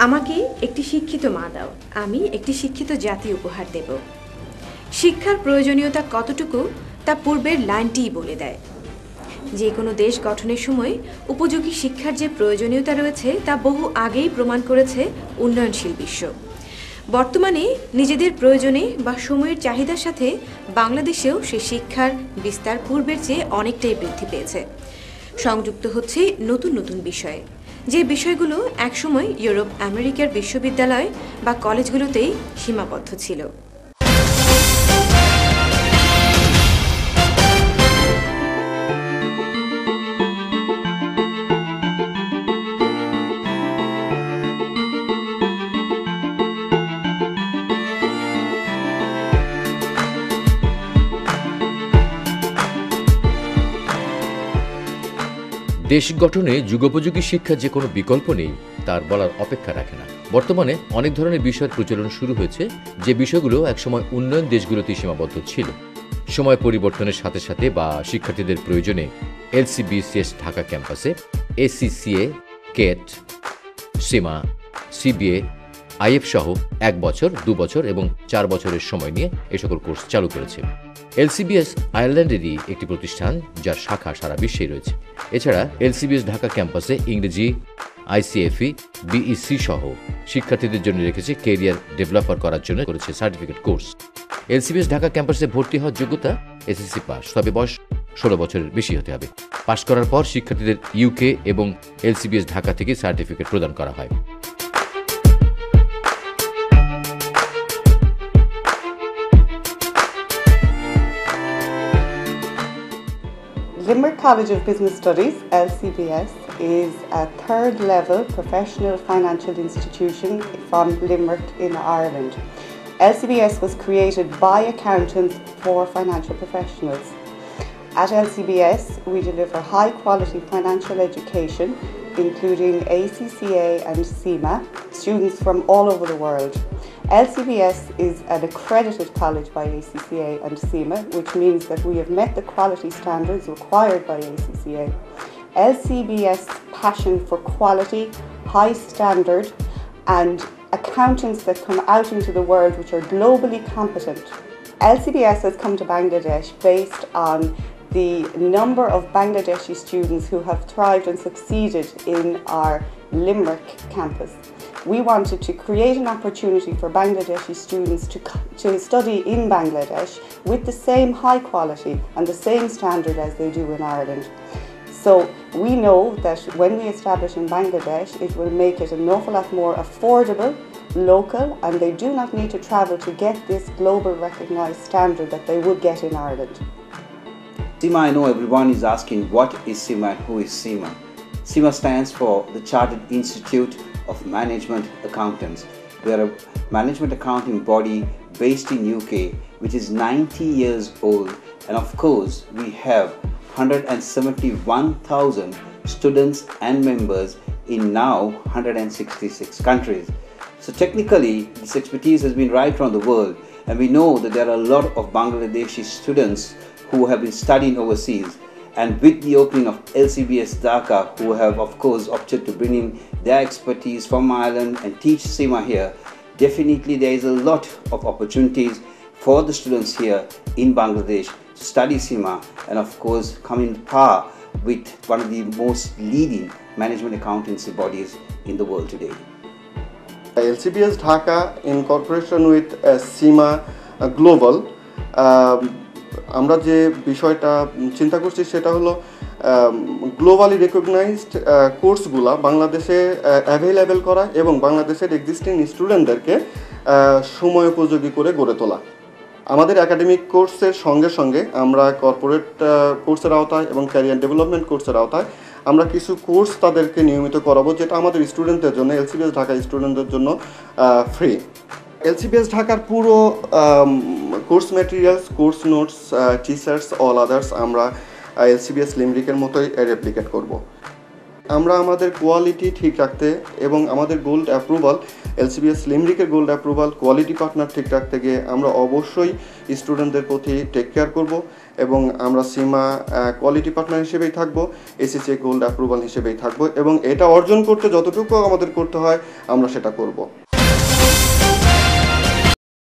আমাকে একটি শিক্ষিত মা দাও, আমি একটি শিক্ষিত জাতি উপহার দেব। শিক্ষার প্রয়োজনীয়তা কতটুকু তা পূর্বের লাইনটিই বলে দেয়। যে কোনো দেশ গঠনের সময় উপযোগী শিক্ষার যে প্রয়োজনীয়তা রয়েছে তা বহু আগেই প্রমাণ করেছে উন্নয়নশীল বিশ্ব। বর্তমানে নিজেদের প্রয়োজনে বা সময়ের চাহিদার সাথে বাংলাদেশেও সে শিক্ষার বিস্তার পূর্বের চেয়ে অনেকটাই বৃদ্ধি পেয়েছে। সংযুক্ত হচ্ছে নতুন নতুন বিষয়ে, যে বিষয়গুলো একসময় ইউরোপ আমেরিকার বিশ্ববিদ্যালয় বা কলেজগুলোতেই সীমাবদ্ধ ছিল। দেশ গঠনে যুগোপযোগী শিক্ষার যে কোনো বিকল্প নেই তার বলার অপেক্ষা রাখে না। বর্তমানে অনেক ধরনের বিষয়ের প্রচলন শুরু হয়েছে, যে বিষয়গুলো একসময় উন্নয়ন দেশগুলোতে সীমাবদ্ধ ছিল। সময় পরিবর্তনের সাথে সাথে বা শিক্ষার্থীদের প্রয়োজনে এলসিবিএস ঢাকা ক্যাম্পাসে ACCA, CAT, CIMA, CBA, IF সহ 1 বছর, 2 বছর এবং 4 বছরের সময় নিয়ে এ সকল কোর্স চালু করেছে। এলসিবিএস আয়ারল্যান্ডেরই একটি প্রতিষ্ঠান, যার শাখা সারা বিশ্বেই রয়েছে। এছাড়া এলসিবিএস ঢাকা ক্যাম্পাসে ইংরেজি, আইসিএফই, বিইসি সহ শিক্ষার্থীদের জন্য রেখেছে ক্যারিয়ার ডেভেলপার করার জন্য করেছে সার্টিফিকেট কোর্স। এলসিবিএস ঢাকা ক্যাম্পাসে ভর্তি হওয়ার যোগ্যতা এসএসসি পাস, তবে বয়স 16 বছরের বেশি হতে হবে। পাশ করার পর শিক্ষার্থীদের ইউকে এবং এলসিবিএস ঢাকা থেকে সার্টিফিকেট প্রদান করা হয়। Limerick College of Business Studies, LCBS, is a third-level professional financial institution from Limerick in Ireland. LCBS was created by accountants for financial professionals. At LCBS, we deliver high-quality financial education, including ACCA and CIMA, students from all over the world. LCBS is an accredited college by ACCA and CIMA, which means that we have met the quality standards required by ACCA. LCBS' passion for quality, high standard, and accountants that come out into the world which are globally competent. LCBS has come to Bangladesh based on the number of Bangladeshi students who have thrived and succeeded in our Limerick campus. We wanted to create an opportunity for Bangladeshi students to study in Bangladesh with the same high quality and the same standard as they do in Ireland. So we know that when we establish in Bangladesh, it will make it an awful lot more affordable, local, and they do not need to travel to get this global recognised standard that they would get in Ireland. CIMA, I know everyone is asking what is CIMA and who is CIMA. CIMA stands for the Chartered Institute of Management Accountants. We are a management accounting body based in UK, which is 90 years old, and of course we have 171,000 students and members in now 166 countries. So technically this expertise has been right around the world, and we know that there are a lot of Bangladeshi students who have been studying overseas. And with the opening of LCBS Dhaka, who have of course opted to bring in their expertise from Ireland and teach CIMA here, definitely there is a lot of opportunities for the students here in Bangladesh to study CIMA and of course come in par with one of the most leading management accountancy bodies in the world today. LCBS Dhaka in cooperation with CIMA Global, আমরা যে বিষয়টা চিন্তা করছি সেটা হলো globally recognized কোর্সগুলা বাংলাদেশে available করা এবং বাংলাদেশের এক্সিস্টিং স্টুডেন্টদেরকে সময়োপযোগী করে গড়ে তোলা। আমাদের একাডেমিক কোর্সের সঙ্গে সঙ্গে আমরা কর্পোরেট কোর্সের আওতায় এবং ক্যারিয়ার ডেভেলপমেন্ট কোর্সের আওতায় আমরা কিছু কোর্স তাদেরকে নিয়মিত করাবো, যেটা আমাদের স্টুডেন্টদের জন্য, এলসিবিএস ঢাকা স্টুডেন্টদের জন্য ফ্রি। এলসিবিএস ঢাকার পুরো course materials, course notes, teachers, all others আমরা এলসিবিএস লিমরিকের মতোই রেপ্লিকেট করব। আমরা আমাদের কোয়ালিটি ঠিক রাখতে এবং আমাদের গোল্ড অ্যাপ্রুভাল LCBS লিমরিকের গোল্ড অ্যাপ্রুভাল কোয়ালিটি পার্টনার ঠিক রাখতে গিয়ে আমরা অবশ্যই স্টুডেন্টদের প্রতি টেক কেয়ার করব এবং আমরা সীমা কোয়ালিটি পার্টনার হিসেবেই থাকবো, ACCA গোল্ড অ্যাপ্রুভাল হিসেবেই থাকবো এবং এটা অর্জন করতে যতটুকু আমাদের করতে হয় আমরা সেটা করব।